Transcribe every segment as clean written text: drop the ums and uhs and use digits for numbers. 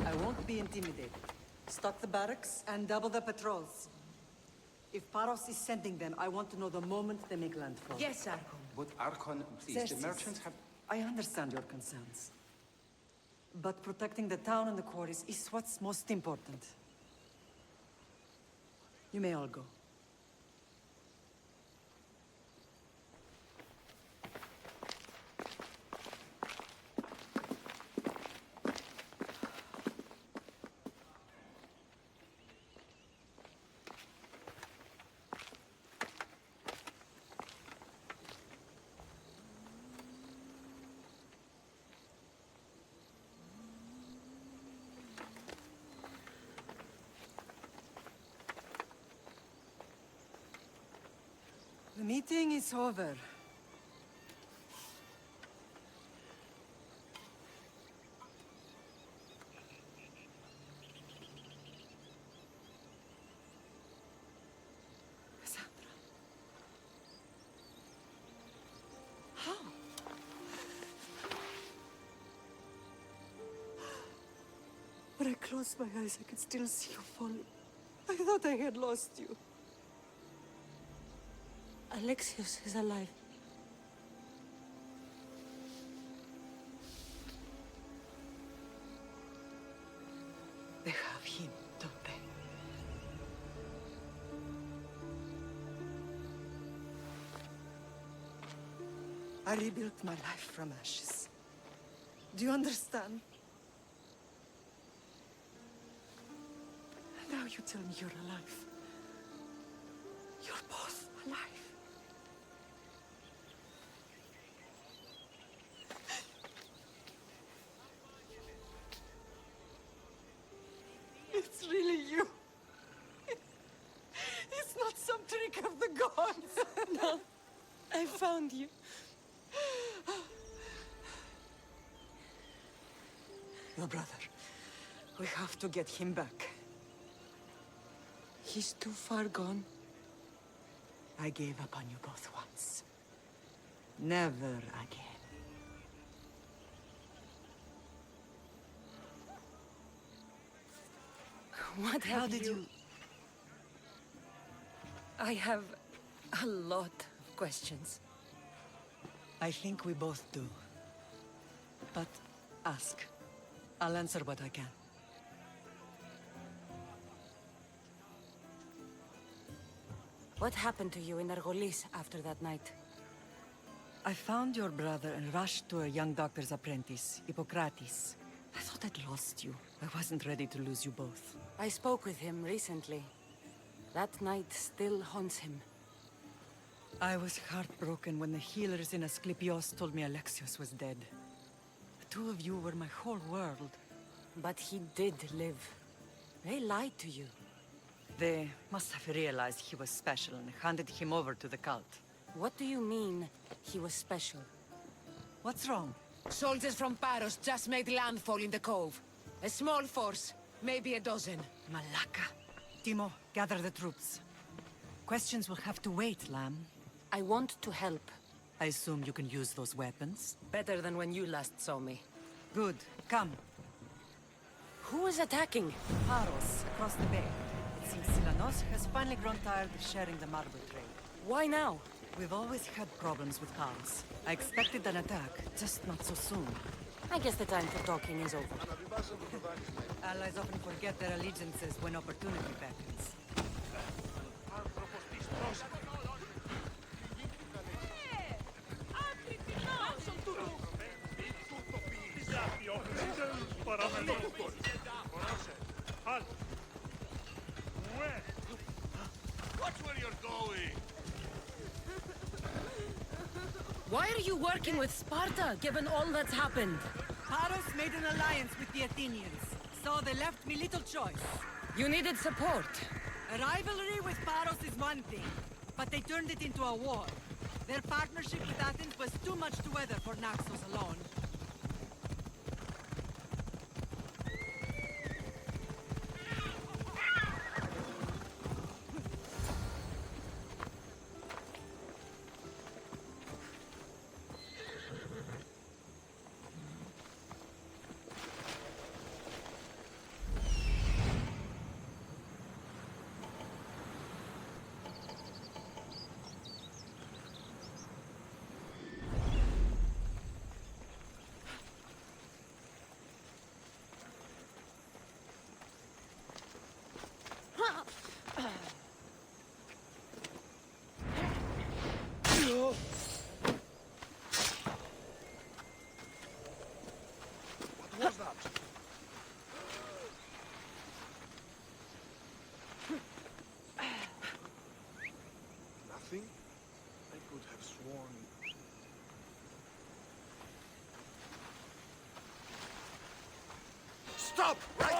I won't be intimidated. Stock the barracks and double the patrols. If Paros is sending them, I want to know the moment they make landfall. Yes, Archon. But Archon, please, the merchants have... I understand your concerns. But protecting the town and the quarries is what's most important. You may all go. The meeting is over. Cassandra. How? When I closed my eyes, I could still see you falling. I thought I had lost you. Alexios is alive. They have him, don't they? I rebuilt my life from ashes. Do you understand? Now you tell me you're alive. You're both alive. It's really you. It's not some trick of the gods. No, I found you. Your brother. We have to get him back. He's too far gone. I gave up on you both once. Never again. What have How did you... I have a lot of questions. I think we both do. But ask. I'll answer what I can. What happened to you in Argolis after that night? I found your brother and rushed to a young doctor's apprentice, Hippocrates. I thought I'd lost you. I wasn't ready to lose you both. I spoke with him recently. That night still haunts him. I was heartbroken when the healers in Asclepios told me Alexios was dead. The two of you were my whole world. But he did live. They lied to you. They must have realized he was special and handed him over to the cult. What do you mean, he was special? What's wrong? Soldiers from Paros just made landfall in the cove. A small force, maybe a dozen. Malaka. Timo, gather the troops. Questions will have to wait, Lamb. I want to help. I assume you can use those weapons? Better than when you last saw me. Good. Come. Who is attacking? Paros, across the bay. It seems Silanos has finally grown tired of sharing the marble trade. Why now? We've always had problems with Paros. I expected an attack, just not so soon. I guess the time for talking is over. Allies often forget their allegiances when opportunity beckons. Watch where you're going! Why are you working with Sparta, given all that's happened? Paros made an alliance with the Athenians, so they left me little choice. You needed support. A rivalry with Paros is one thing, but they turned it into a war. Their partnership with Athens was too much to weather for Naxos alone. Stop! Right.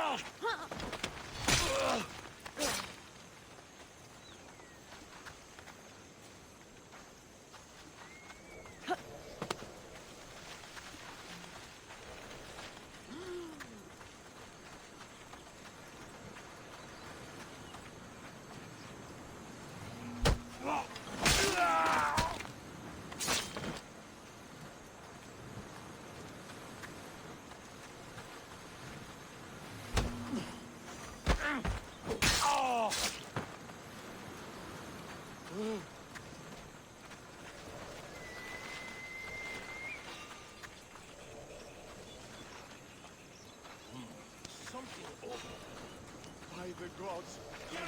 Something awful. By the gods. You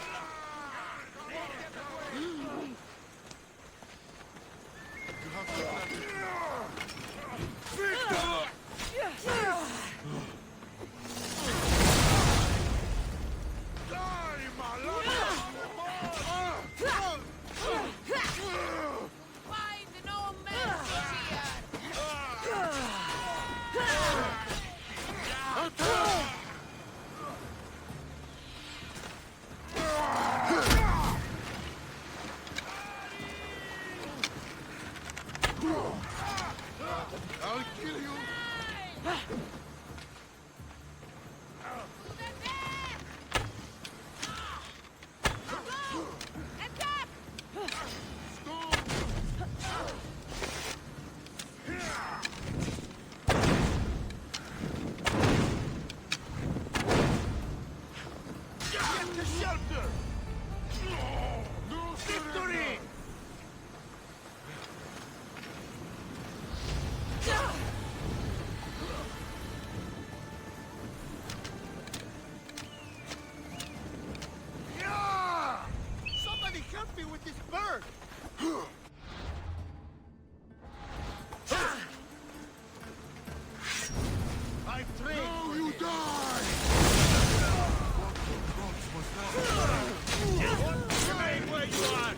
have to land it. Victor! Die, malaka! Find no mercy here! I'll kill you! Get to shelter! No victory! Yeah! Somebody help me with this bird! I trained. Now you die! Remain where you are!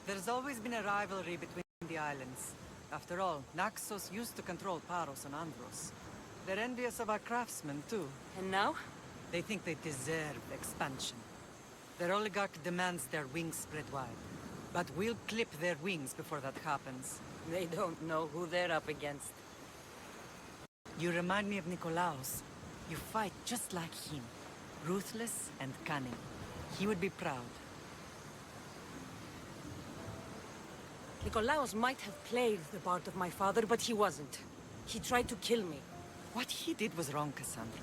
There's always been a rivalry between the islands. After all, Naxos used to control Paros and Andros. They're envious of our craftsmen, too. And now? They think they deserve expansion. Their oligarch demands their wings spread wide. But we'll clip their wings before that happens. They don't know who they're up against. You remind me of Nikolaos. You fight just like him. Ruthless and cunning. He would be proud. Nikolaos might have played the part of my father, but he wasn't. He tried to kill me. What he did was wrong, Cassandra.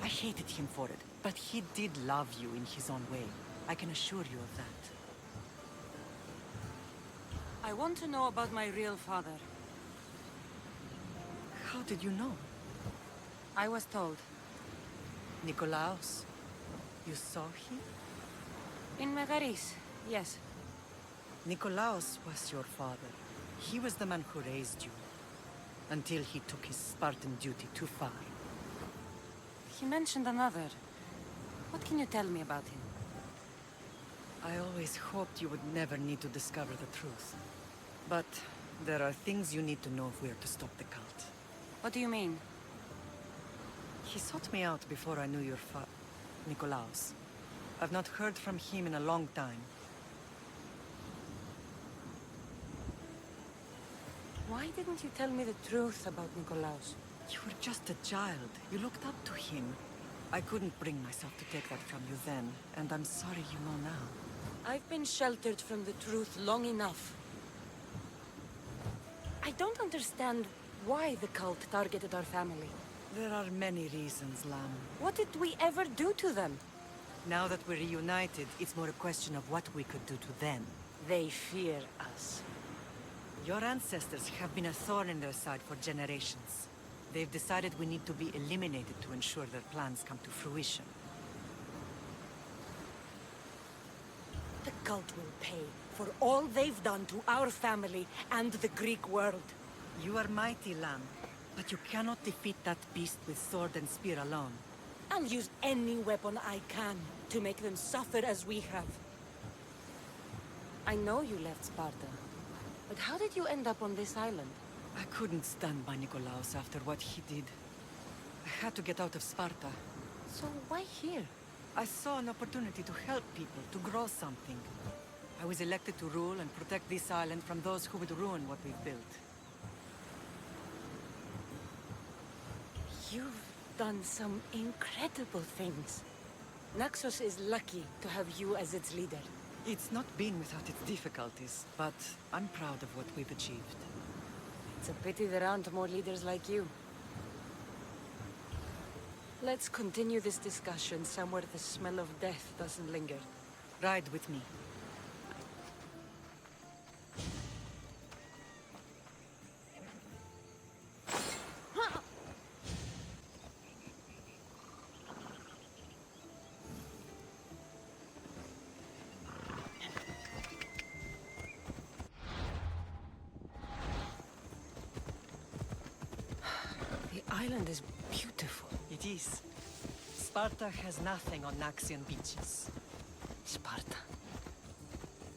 I hated him for it, but he did love you in his own way. I can assure you of that. I want to know about my real father. How did you know? I was told. Nikolaos? You saw him? In Megaris, yes. Nikolaos was your father. He was the man who raised you. Until he took his Spartan duty too far. He mentioned another. What can you tell me about him? I always hoped you would never need to discover the truth. But there are things you need to know if we are to stop the cult. What do you mean? He sought me out before I knew your Nikolaos. I've not heard from him in a long time. Why didn't you tell me the truth about Nikolaos? You were just a child. You looked up to him. I couldn't bring myself to take that from you then, and I'm sorry you know now. I've been sheltered from the truth long enough. I don't understand why the cult targeted our family. There are many reasons, Lam. What did we ever do to them? Now that we're reunited, it's more a question of what we could do to them. They fear us. Your ancestors have been a thorn in their side for generations. They've decided we need to be eliminated to ensure their plans come to fruition. The cult will pay for all they've done to our family and the Greek world. You are mighty, Lam, but you cannot defeat that beast with sword and spear alone. I'll use any weapon I can to make them suffer as we have. I know you left Sparta, but how did you end up on this island? I couldn't stand by Nikolaos after what he did. I had to get out of Sparta. So why here? I saw an opportunity to help people, to grow something. I was elected to rule and protect this island from those who would ruin what we've built. You've done some incredible things. Naxos is lucky to have you as its leader. It's not been without its difficulties, but I'm proud of what we've achieved. It's a pity there aren't more leaders like you. Let's continue this discussion somewhere the smell of death doesn't linger. Ride with me. The island is beautiful. It is. Sparta has nothing on Naxian beaches. Sparta.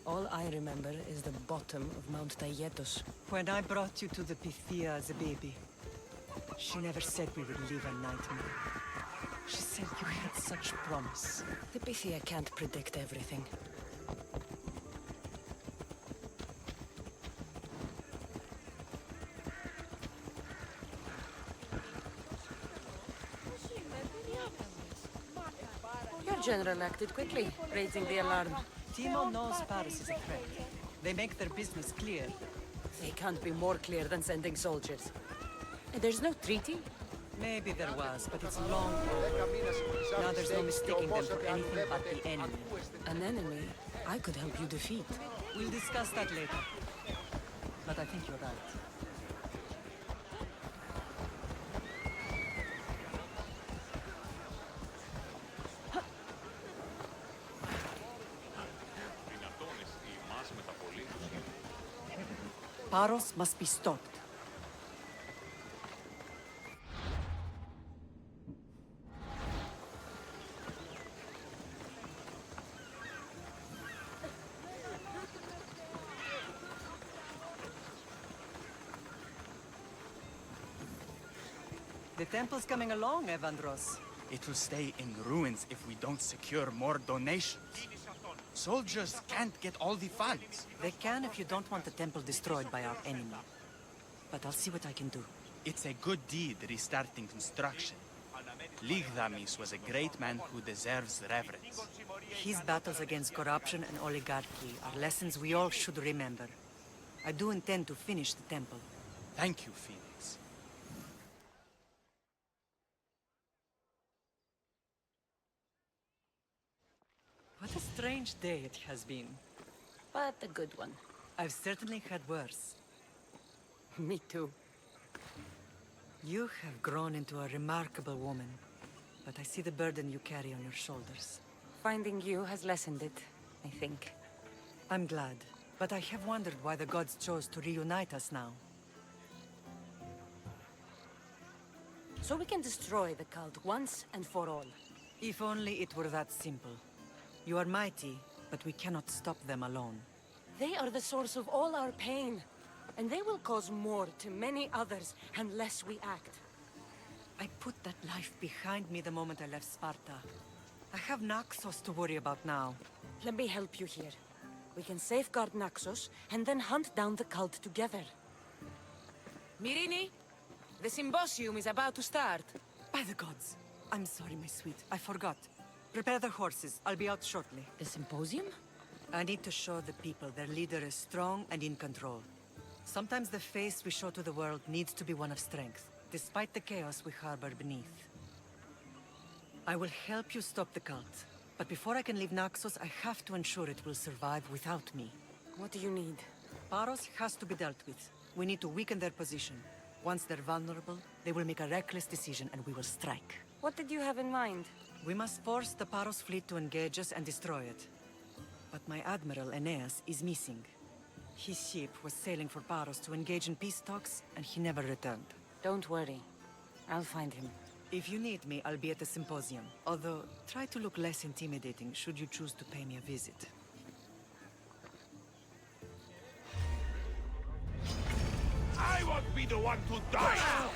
All I remember is the bottom of Mount Taygetos. When I brought you to the Pythia as a baby, she never said we would live a nightmare. She said you had such promise. The Pythia can't predict everything. Your general acted quickly, raising the alarm. Timo knows Paris is a threat. They make their business clear. They can't be more clear than sending soldiers. There's no treaty? Maybe there was, but it's long old. Now there's no mistaking them for anything but the enemy. An enemy I could help you defeat. We'll discuss that later. But I think you're right. Paros must be stopped. The temple's coming along, Evandros. It will stay in ruins if we don't secure more donations. Soldiers can't get all the funds. They can if you don't want the temple destroyed by our enemy. But I'll see what I can do. It's a good deed restarting construction. Ligdamis was a great man who deserves reverence. His battles against corruption and oligarchy are lessons we all should remember. I do intend to finish the temple. Thank you, Phoenix. What a strange day it has been. But a good one. I've certainly had worse. Me too. You have grown into a remarkable woman, but I see the burden you carry on your shoulders. Finding you has lessened it, I think. I'm glad, but I have wondered why the gods chose to reunite us now. So we can destroy the cult once and for all. If only it were that simple. You are mighty, but we cannot stop them alone. They are the source of all our pain, and they will cause more to many others unless we act. I put that life behind me the moment I left Sparta. I have Naxos to worry about now. Let me help you here. We can safeguard Naxos, and then hunt down the cult together. Myrrine, the symposium is about to start. By the gods! I'm sorry, my sweet. I forgot. Prepare the horses. I'll be out shortly. The symposium? I need to show the people their leader is strong and in control. Sometimes the face we show to the world needs to be one of strength, despite the chaos we harbor beneath. I will help you stop the cult, but before I can leave Naxos, I have to ensure it will survive without me. What do you need? Paros has to be dealt with. We need to weaken their position. Once they're vulnerable, they will make a reckless decision and we will strike. What did you have in mind? We must force the Paros fleet to engage us and destroy it. But my admiral, Aeneas, is missing. His ship was sailing for Paros to engage in peace talks, and he never returned. Don't worry. I'll find him. If you need me, I'll be at the symposium. Although, try to look less intimidating should you choose to pay me a visit. I won't be the one to die!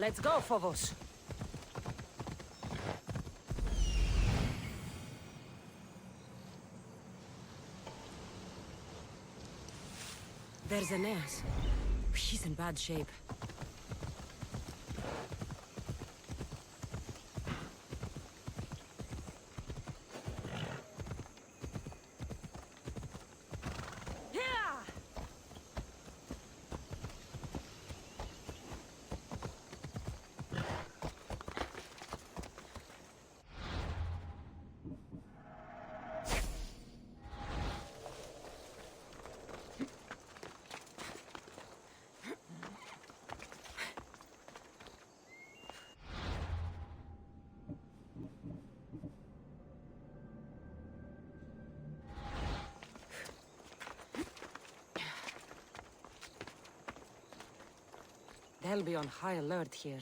Let's go, Phobos. There's Aeneas. He's in bad shape. They'll be on high alert here.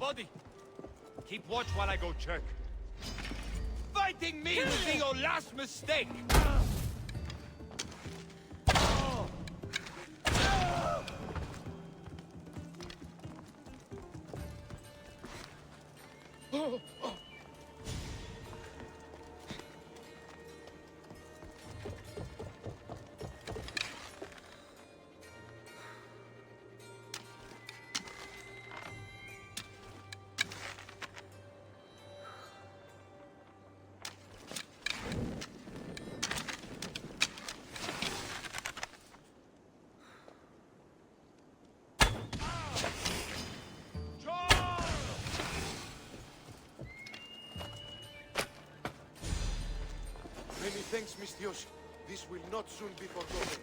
body. Keep watch while I go check. Fighting me will be your last mistake! Many thanks, Mistios. This will not soon be forgotten.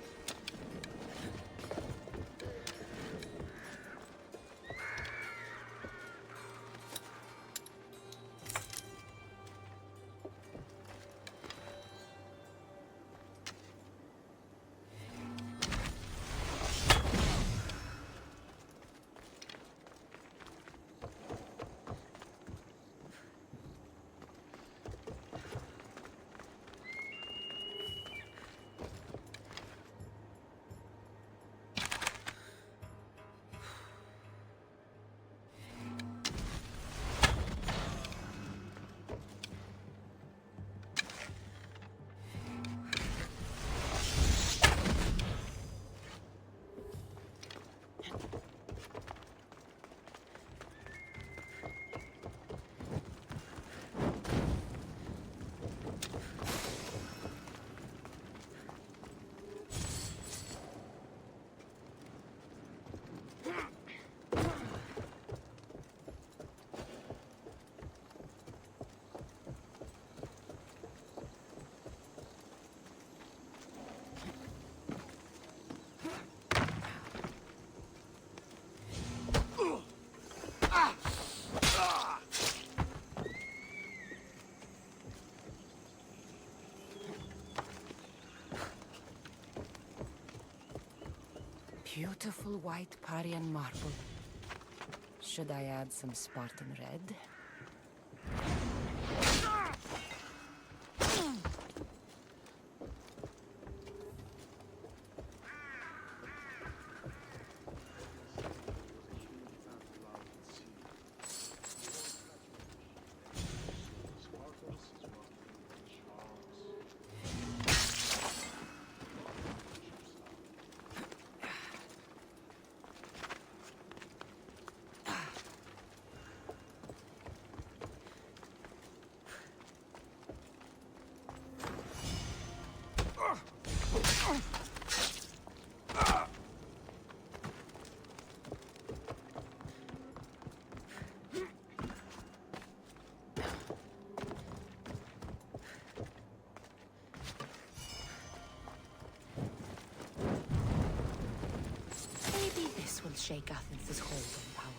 Beautiful white Parian marble. Should I add some Spartan red? Maybe this will shake Athens' hold on power.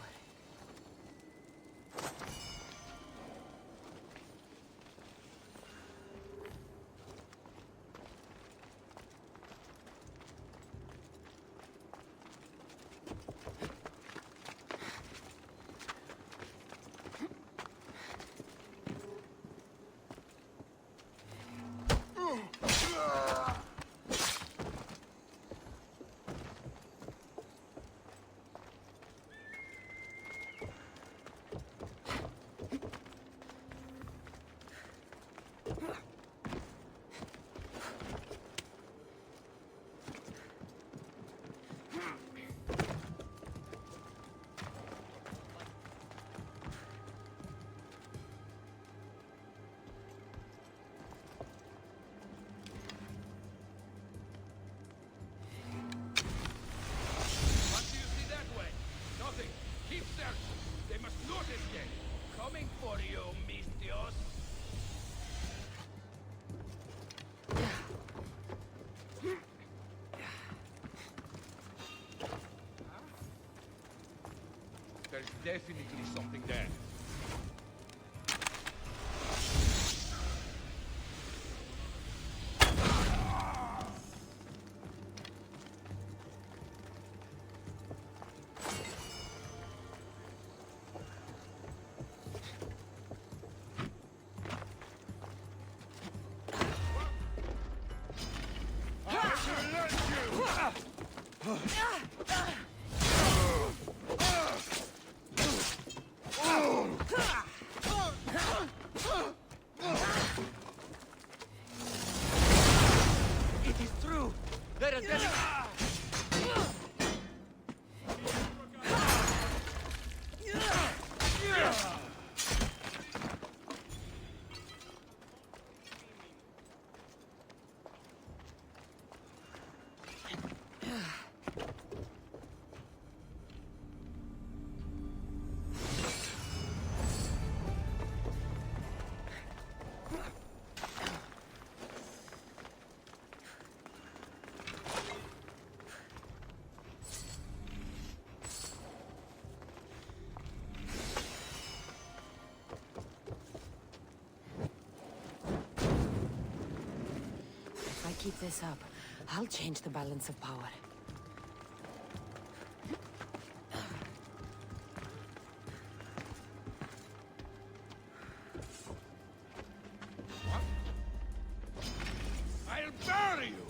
What do you see that way? Nothing. Keep searching. They must not escape. Coming for you, Mistios. There's definitely something there. It is true! There are If I keep this up, I'll change the balance of power. I'll bury you!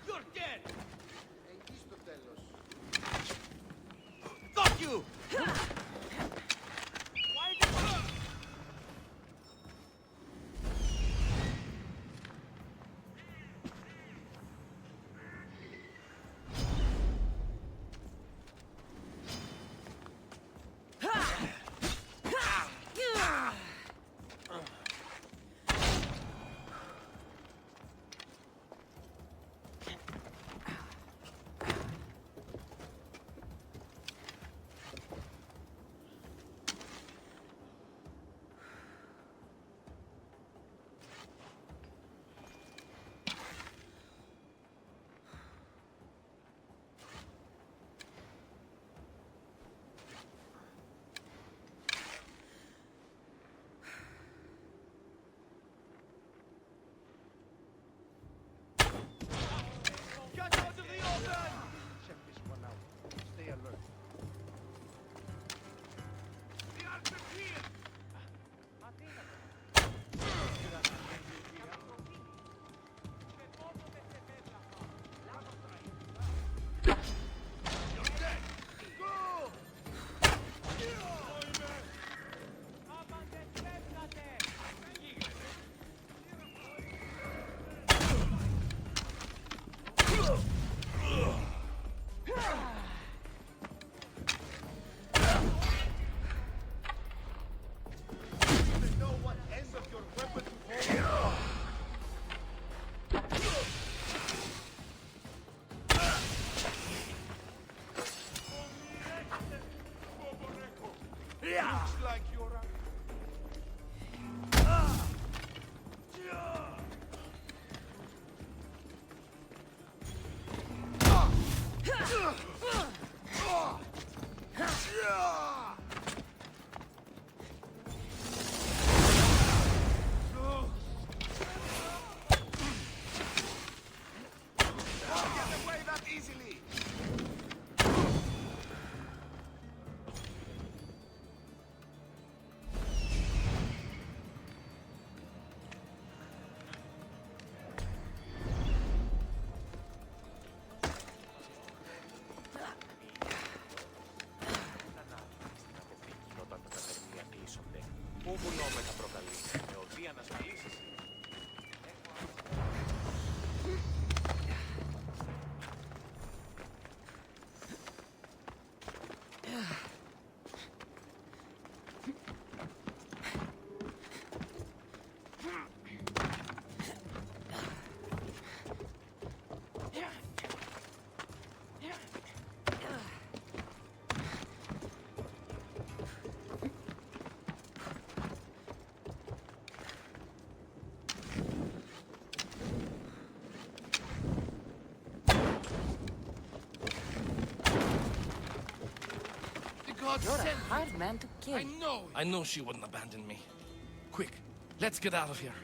You're dead! Got you! Get out of the open! Check this one out. Stay alert. The Archfield! You're dead! Go! You know what end of your weapon to hold? Looks like you're a... Don't get away that easily! not You're sent a hard man to kill. I know. I know she wouldn't abandon me. Quick, let's get out of here.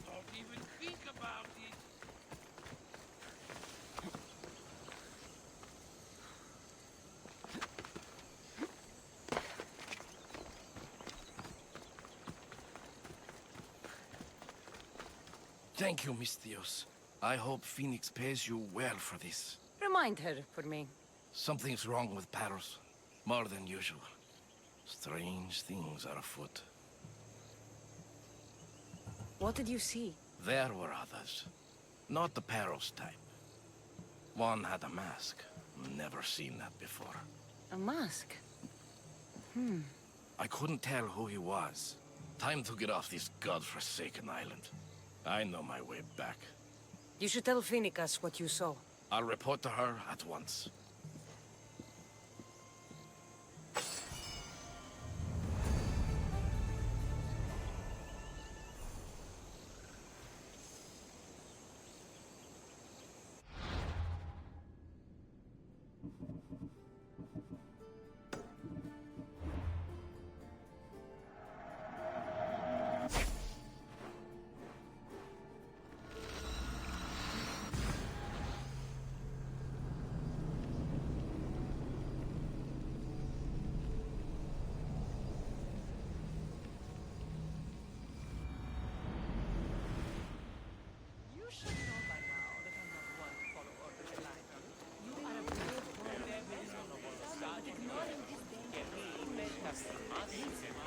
Don't even think about it. Thank you, Miss Theos. I hope Phoenix pays you well for this. Remind her for me. Something's wrong with Paros. More than usual. Strange things are afoot. What did you see? There were others. Not the Paros type. One had a mask. Never seen that before. A mask? I couldn't tell who he was. Time to get off this godforsaken island. I know my way back. You should tell Phoenix what you saw. I'll report to her at once.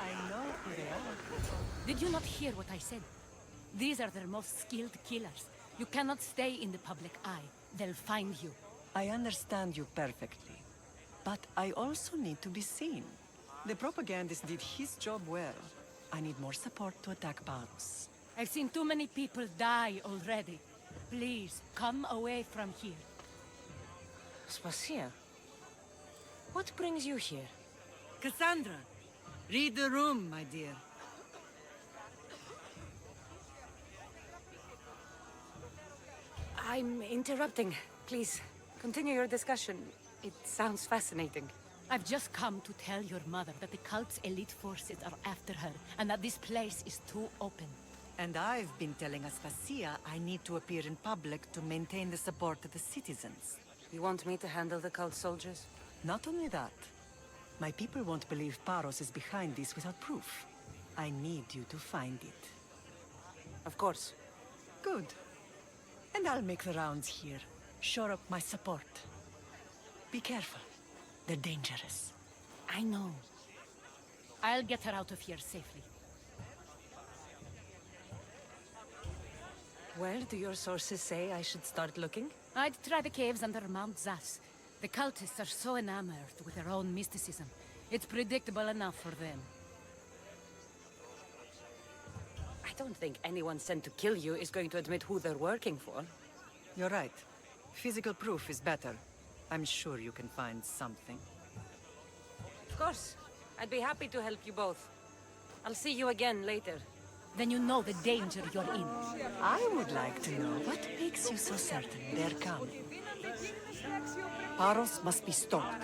I know who they are. Did you not hear what I said? These are their most skilled killers. You cannot stay in the public eye. They'll find you. I understand you perfectly. But I also need to be seen. The propagandist did his job well. I need more support to attack Paros. I've seen too many people die already. Please, come away from here. Spacia. What brings you here? Cassandra, read the room, my dear. I'm interrupting. Please, continue your discussion. It sounds fascinating. I've just come to tell your mother that the cult's elite forces are after her, and that this place is too open. And I've been telling Aspasia I need to appear in public to maintain the support of the citizens. You want me to handle the cult soldiers? Not only that, my people won't believe Paros is behind this without proof. I need you to find it. Of course. Good. And I'll make the rounds here. Shore up my support. Be careful. They're dangerous. I know. I'll get her out of here safely. Well, do your sources say I should start looking? I'd try the caves under Mount Zas. The cultists are so enamored with their own mysticism. It's predictable enough for them. I don't think anyone sent to kill you is going to admit who they're working for. You're right. Physical proof is better. I'm sure you can find something. Of course. I'd be happy to help you both. I'll see you again later. Then you know the danger you're in. I would like to know what makes you so certain they're coming. Paros must be stopped.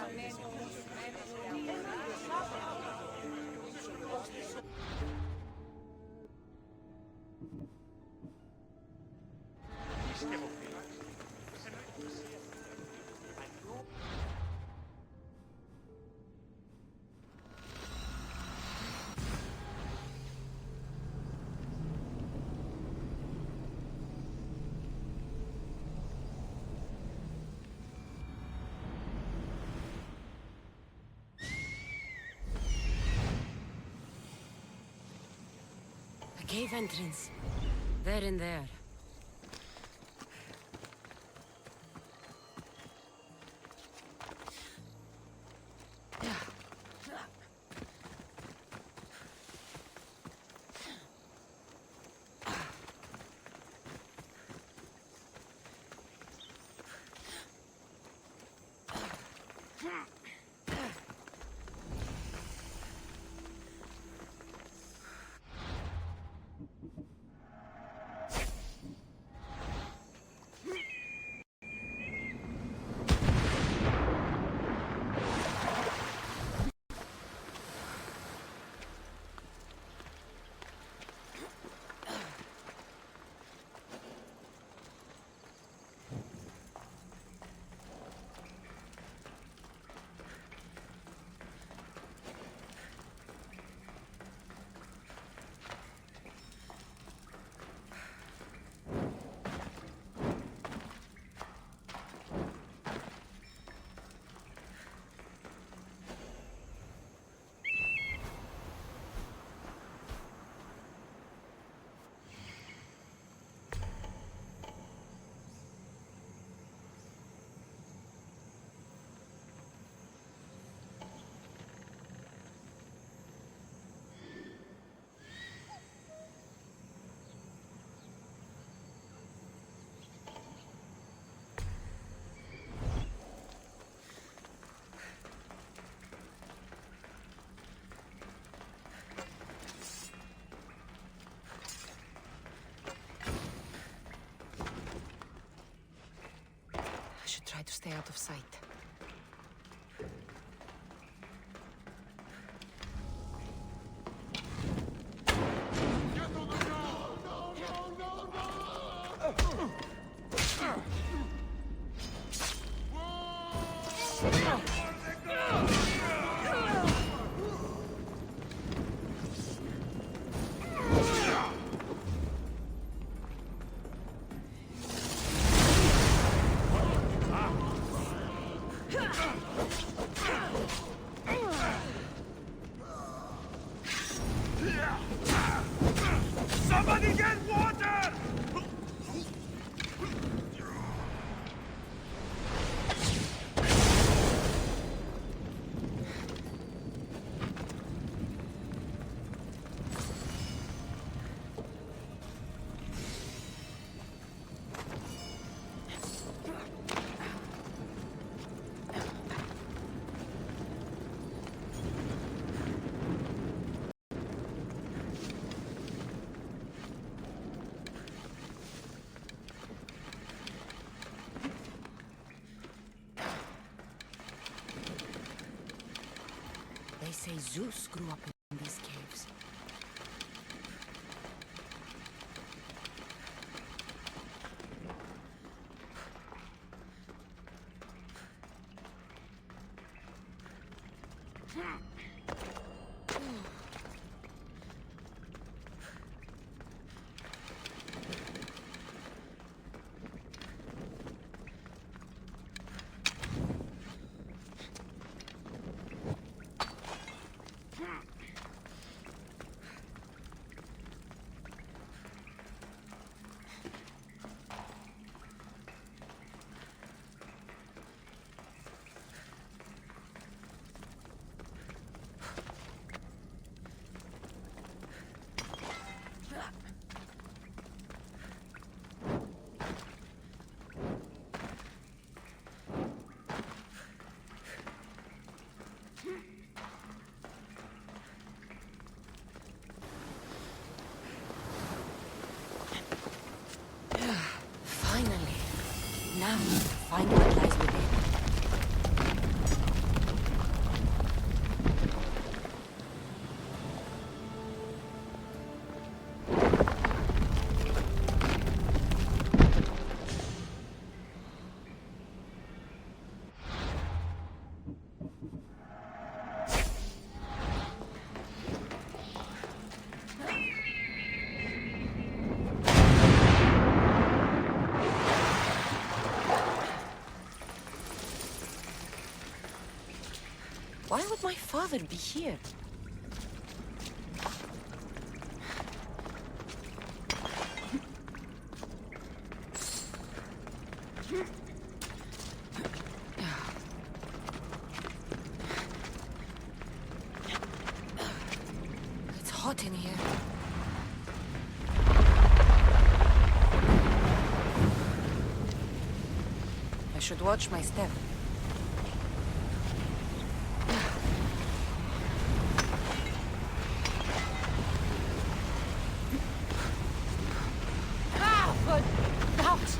A cave entrance. There in there. I should try to stay out of sight. Somebody get water! They say Zeus grew up in these caves. Why would my father be here? It's hot in here. I should watch my step.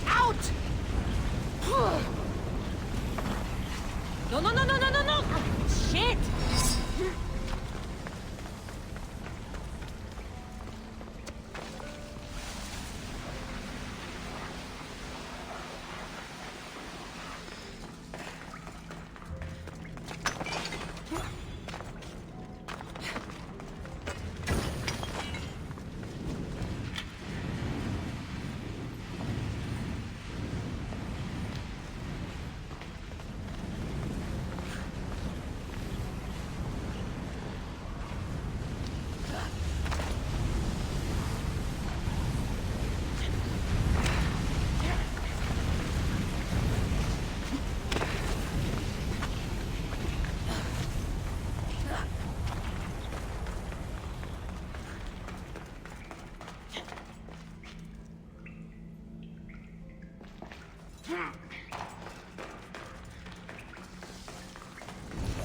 Out! No, no, no, no, no, no, no! Shit!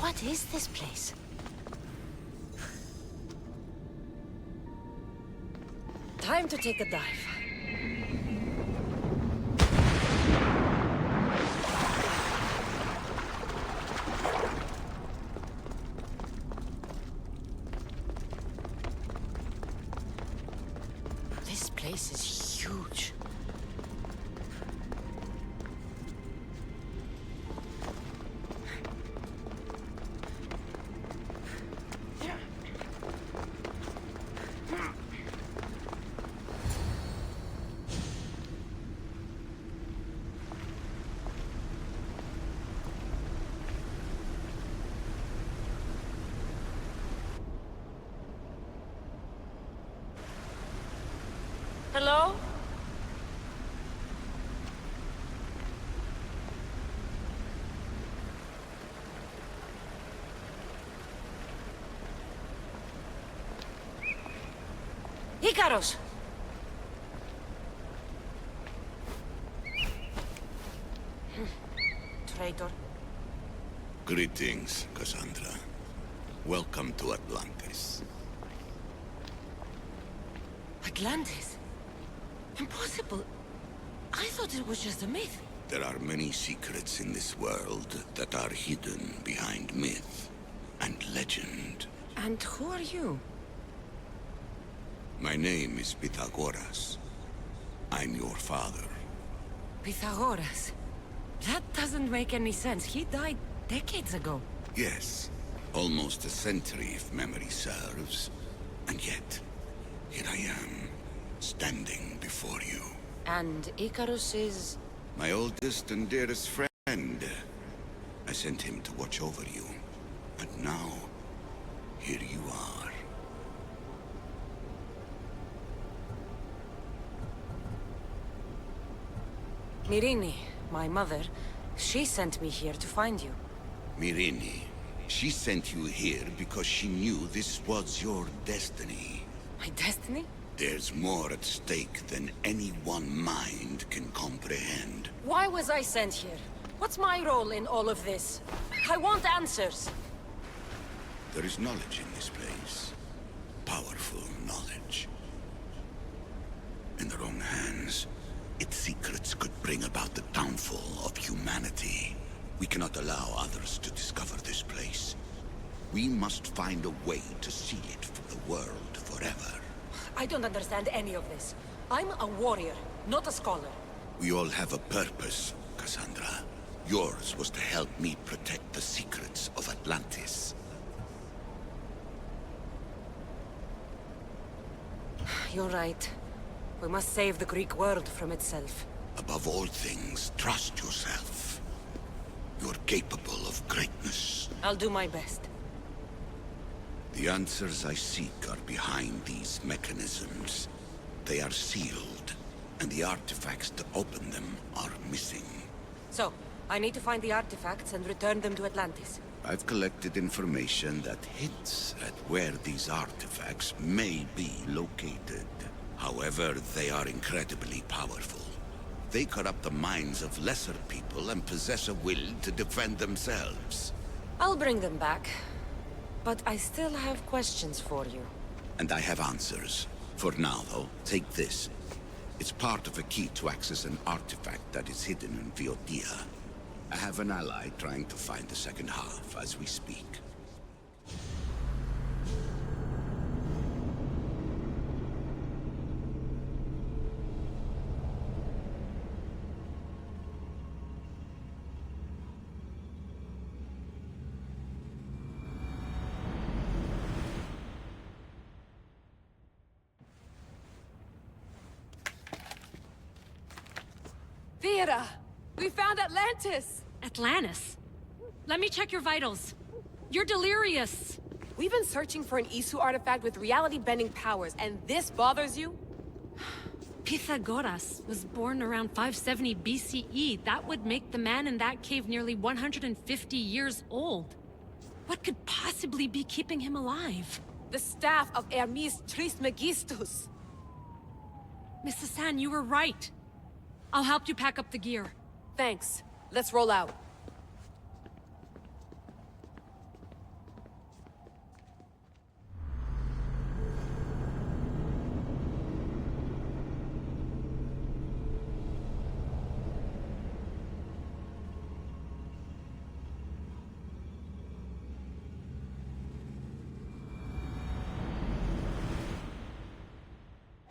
What is this place? Time to take a dive. This place is huge. Hello? Icaros! Traitor. Greetings, Cassandra. Welcome to Atlantis. Atlantis? Impossible. I thought it was just a myth. There are many secrets in this world that are hidden behind myth and legend. And who are you? My name is Pythagoras. I'm your father. Pythagoras. That doesn't make any sense. He died decades ago. Yes, almost a century if memory serves. And yet, here I am, standing before you. And Icarus is... My oldest and dearest friend. I sent him to watch over you. And now, here you are. Myrine, my mother, she sent me here to find you. Myrine, she sent you here because she knew this was your destiny. My destiny? There's more at stake than any one mind can comprehend. Why was I sent here? What's my role in all of this? I want answers. There is knowledge in this place. Powerful knowledge. In the wrong hands, its secrets could bring about the downfall of humanity. We cannot allow others to discover this place. We must find a way to see it from the world forever. I don't understand any of this. I'm a warrior, not a scholar. We all have a purpose, Cassandra. Yours was to help me protect the secrets of Atlantis. You're right. We must save the Greek world from itself. Above all things, trust yourself. You're capable of greatness. I'll do my best. The answers I seek are behind these mechanisms. They are sealed, and the artifacts to open them are missing. So, I need to find the artifacts and return them to Atlantis. I've collected information that hints at where these artifacts may be located. However, they are incredibly powerful. They corrupt the minds of lesser people and possess a will to defend themselves. I'll bring them back. But I still have questions for you. And I have answers. For now, though, take this. It's part of a key to access an artifact that is hidden in Viotia. I have an ally trying to find the second half as we speak. Thera! We found Atlantis! Atlantis? Let me check your vitals. You're delirious. We've been searching for an Isu artifact with reality-bending powers, and this bothers you? Pythagoras was born around 570 BCE. That would make the man in that cave nearly 150 years old. What could possibly be keeping him alive? The staff of Hermes Trismegistus! Mrs. San, you were right. I'll help you pack up the gear. Thanks. Let's roll out.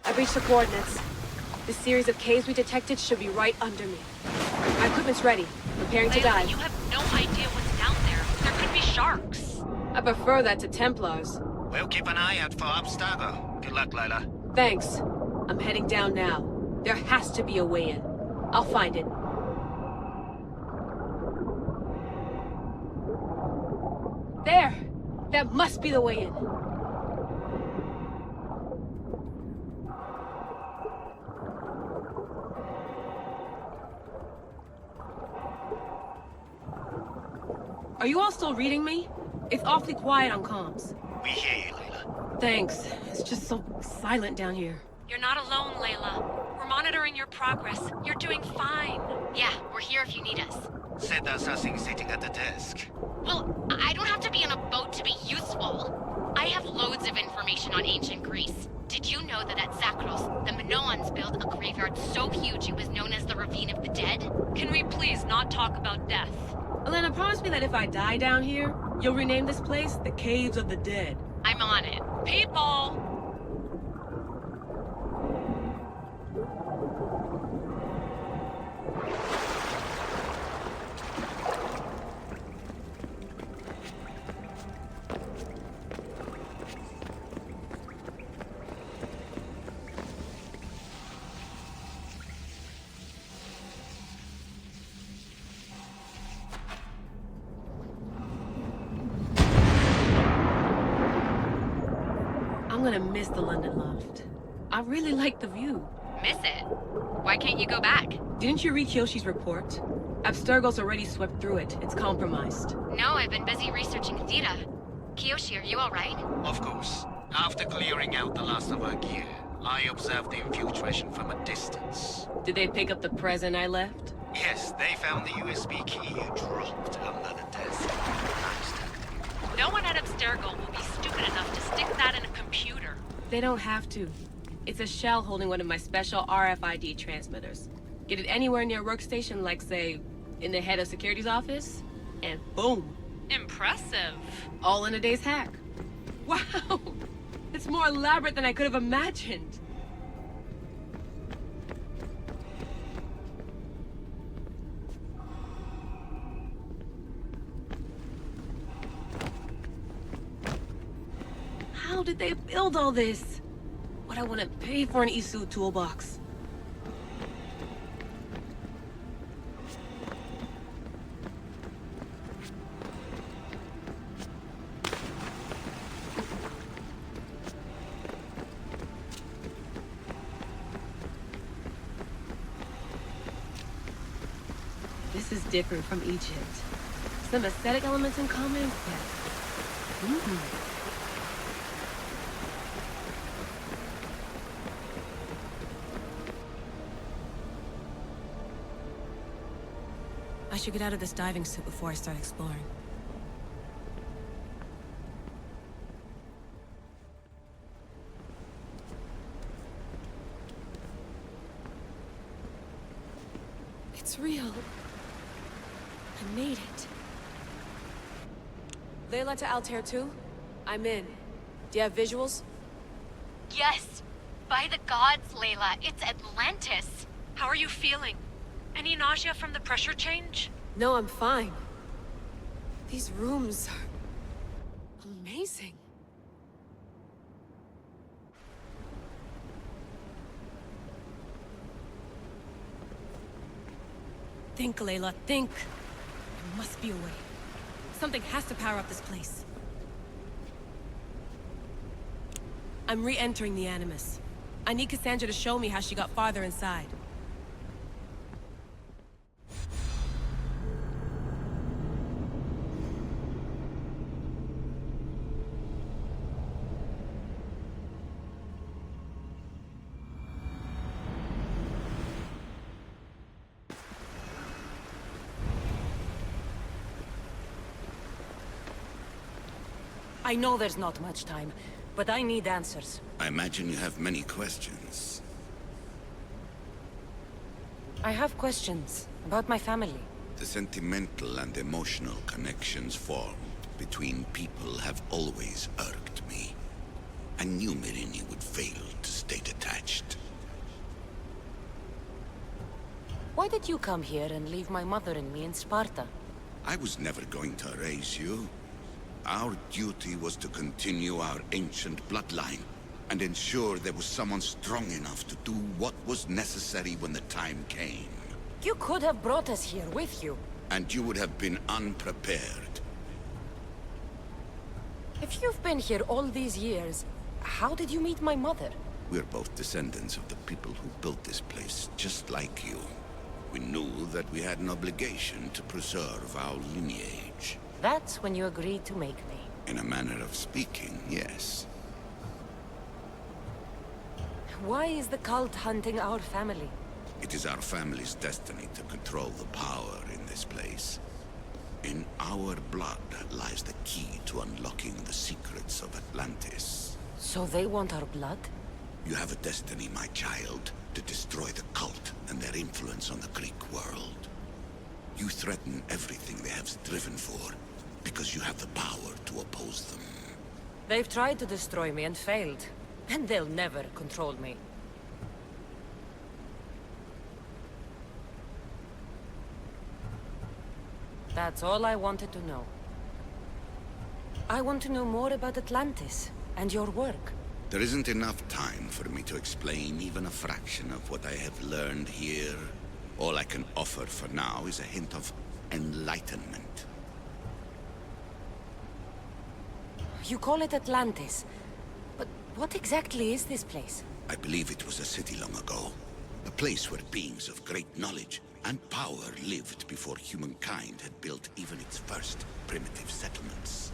I've reached the coordinates. The series of caves we detected should be right under me. My equipment's ready. Preparing to dive. You have no idea what's down there. There could be sharks. I prefer that to Templars. We'll keep an eye out for Abstergo. Good luck, Layla. Thanks. I'm heading down now. There has to be a way in. I'll find it. There! That must be the way in. Are you all still reading me? It's awfully quiet on comms. We hear you, Layla. Thanks. It's just so silent down here. You're not alone, Layla. We're monitoring your progress. You're doing fine. Yeah, we're here if you need us. Said there's nothing sitting at the desk. Well, I don't have to be on a boat to be useful. I have loads of information on ancient Greece. Did you know that at Zakros, the Minoans built a graveyard so huge it was known as the Ravine of the Dead? Can we please not talk about death? Elena, promise me that if I die down here, you'll rename this place the Caves of the Dead. I'm on it. People! I'm gonna miss the London loft. I really like the view. Miss it? Why can't you go back? Didn't you read Kyoshi's report? Abstergo's already swept through it. It's compromised. No, I've been busy researching Theta. Kiyoshi, are you alright? Of course. After clearing out the last of our gear, I observed the infiltration from a distance. Did they pick up the present I left? Yes, they found the USB key you dropped under the desk. Nice tactic. No one at Abstergo will be stupid enough to stick that in a computer. They don't have to. It's a shell holding one of my special RFID transmitters. Get it anywhere near a workstation, like, say, in the head of security's office, and boom. Impressive. All in a day's hack. Wow! It's more elaborate than I could have imagined. How did they build all this? What I want to pay for an Isu toolbox. This is different from Egypt. Some aesthetic elements in common, but... I should get out of this diving suit before I start exploring. It's real. I made it. Layla to Altair 2? I'm in. Do you have visuals? Yes! By the gods, Layla, it's Atlantis! How are you feeling? Any nausea from the pressure change? No, I'm fine. These rooms are... amazing. Think, Layla, think. There must be a way. Something has to power up this place. I'm re-entering the Animus. I need Cassandra to show me how she got farther inside. I know there's not much time, but I need answers. I imagine you have many questions. I have questions about my family. The sentimental and emotional connections formed between people have always irked me. I knew Myrini would fail to stay detached. Why did you come here and leave my mother and me in Sparta? I was never going to raise you. Our duty was to continue our ancient bloodline and ensure there was someone strong enough to do what was necessary when the time came. You could have brought us here with you. And you would have been unprepared. If you've been here all these years, how did you meet my mother? We're both descendants of the people who built this place, just like you. We knew that we had an obligation to preserve our lineage. That's when you agreed to make me. In a manner of speaking, yes. Why is the cult hunting our family? It is our family's destiny to control the power in this place. In our blood lies the key to unlocking the secrets of Atlantis. So they want our blood? You have a destiny, my child, to destroy the cult and their influence on the Greek world. You threaten everything they have striven for, because you have the power to oppose them. They've tried to destroy me and failed. And they'll never control me. That's all I wanted to know. I want to know more about Atlantis and your work. There isn't enough time for me to explain even a fraction of what I have learned here. All I can offer for now is a hint of enlightenment. You call it Atlantis, but what exactly is this place? I believe it was a city long ago. A place where beings of great knowledge and power lived before humankind had built even its first primitive settlements.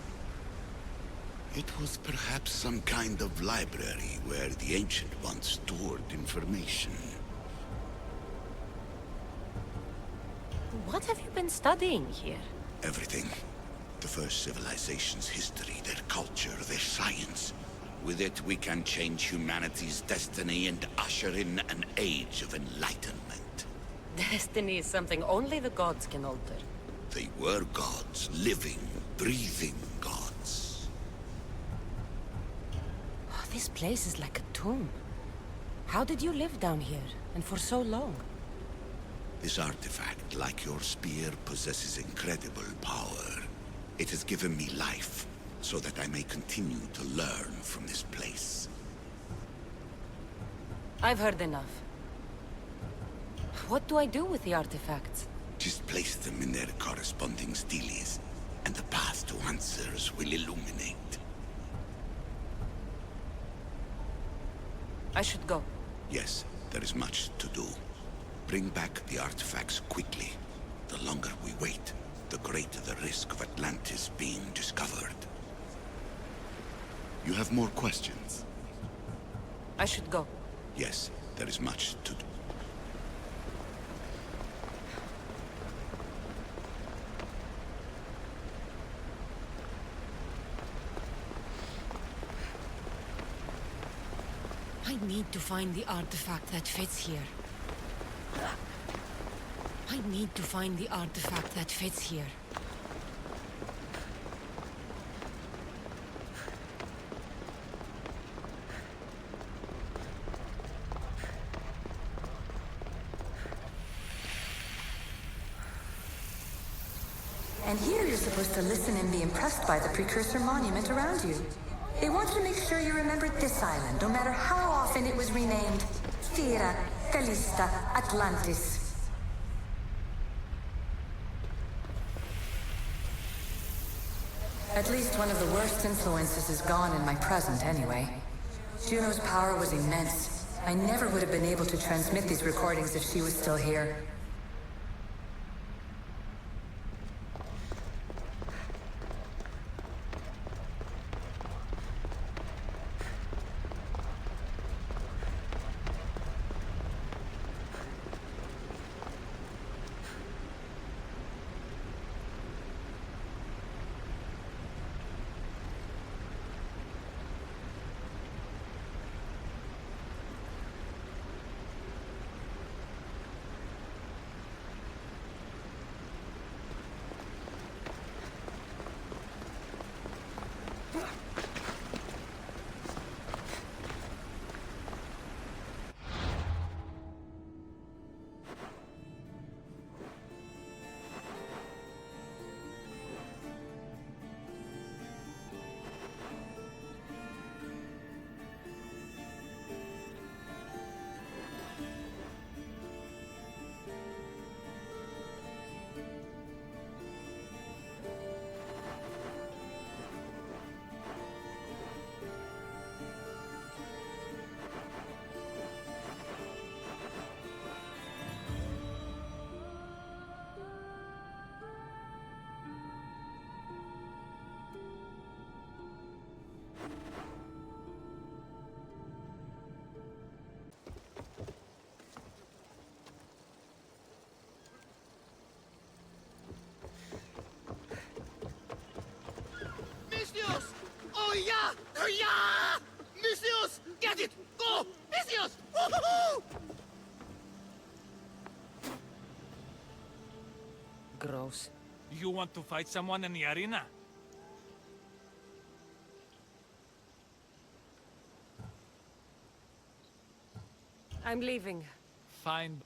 It was perhaps some kind of library where the Ancient Ones stored information. What have you been studying here? Everything. The first civilization's history, their culture, their science. With it, we can change humanity's destiny and usher in an age of enlightenment. Destiny is something only the gods can alter. They were gods, living, breathing gods. Oh, this place is like a tomb. How did you live down here, and for so long? This artifact, like your spear, possesses incredible power. It has given me life, so that I may continue to learn from this place. I've heard enough. What do I do with the artifacts? Just place them in their corresponding steles, and the path to answers will illuminate. I should go. Yes, there is much to do. Bring back the artifacts quickly. The longer we wait, the greater the risk of Atlantis being discovered. You have more questions? I should go. Yes, there is much to do. I need to find the artifact that fits here. I need to find the artifact that fits here. And here you're supposed to listen and be impressed by the precursor monument around you. They want to make sure you remembered this island, no matter how often it was renamed. Terra, Callista, Atlantis. At least one of the worst influences is gone in my present, anyway. Juno's power was immense. I never would have been able to transmit these recordings if she was still here. Misius! Oh yeah! Oh yeah! Misius! Get it! Go! Misius! Woohoo! Gross. You want to fight someone in the arena? I'm leaving. Fine.